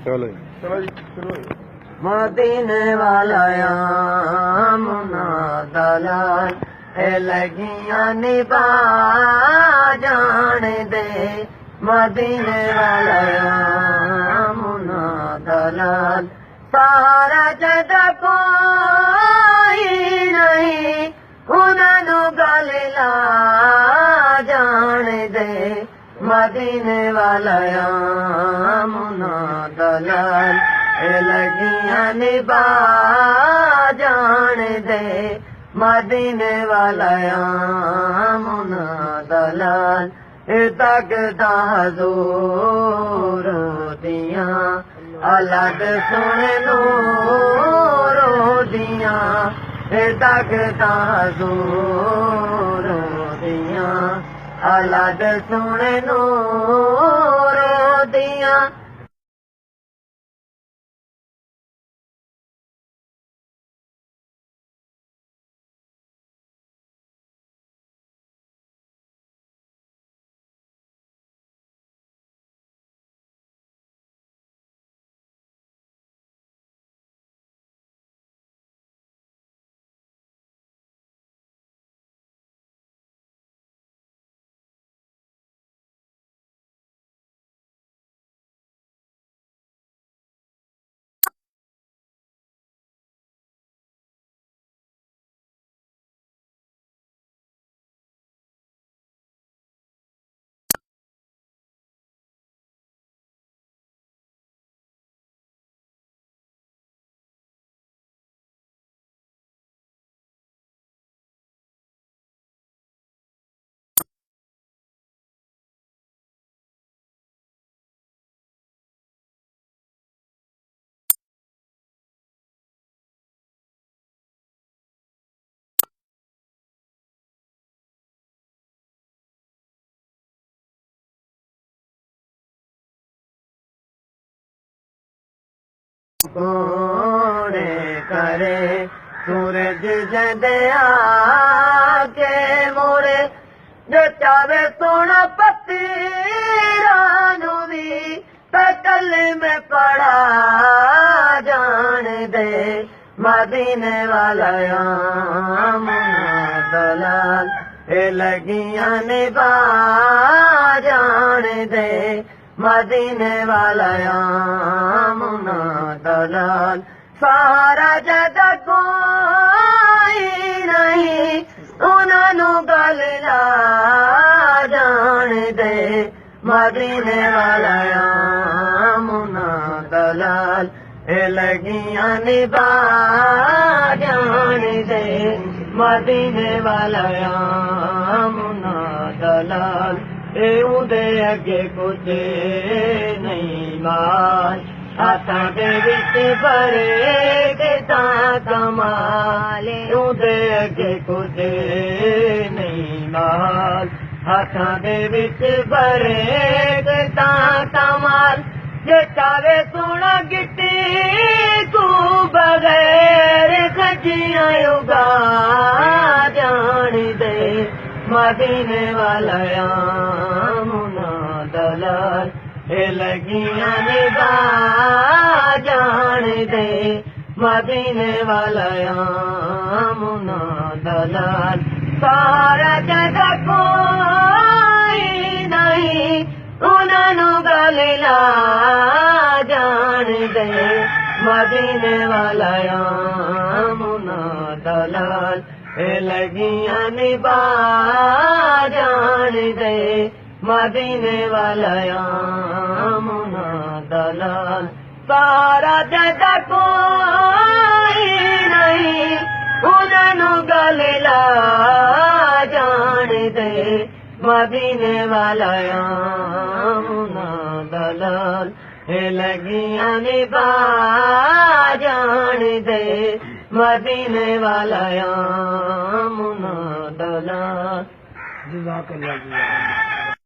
चलो चलो जी शुरू हो मदीने वाला मुना दलाल लगियां निभा जान दे मदीने वाला मुना दलाल सारा जग कोई नहीं उन्होंने गल ला जान दे मदीने वाला मुना दलाल लगियां निभा जान दे मदीने वाला मुना दलाल तकदा जोर दियां अलग सुन नूर दियां तकदा जोर दियां अलग सुन नूर दियां कोड़े करे सूरज जदया के मोरे जो चावे सोना पति रानूरी तकल में पड़ा जान दे मदीने वाला मुना दलाल लगियां निभा जान दे मदीने वाला मुना दलाल सारा जग कोई नहीं उन्होंने गल ला जान दे मदीने वाला मुना दलाल लगियां निभा जान दे मदीने वाला मुना दलाल उदे अगे कुछ नहीं माल हाथां दे विच भरे किता कमाल उदे अगे कुछ नहीं माल हाथां दे विच भरे किता कमाल जे चावे सोना गिट्टी तू बगैर खजियां उगा जान दे मदीने वाला मुना दलाल लगियां निभा जान दे मदीने वाला मुना दलाल सारा जग कोई नहीं उन्होंने गल ला जान दे मदीने वाला मुना दलाल लगियां निभा जान दे मदीने वाला मुना दलाल सारा जग कोई नहीं उन्होंने गल ला जान दे मदीने वाला मुना दलाल लगियां निभा जान दे मदीने वाला मुना दलाल। जज़ाकल्लाह।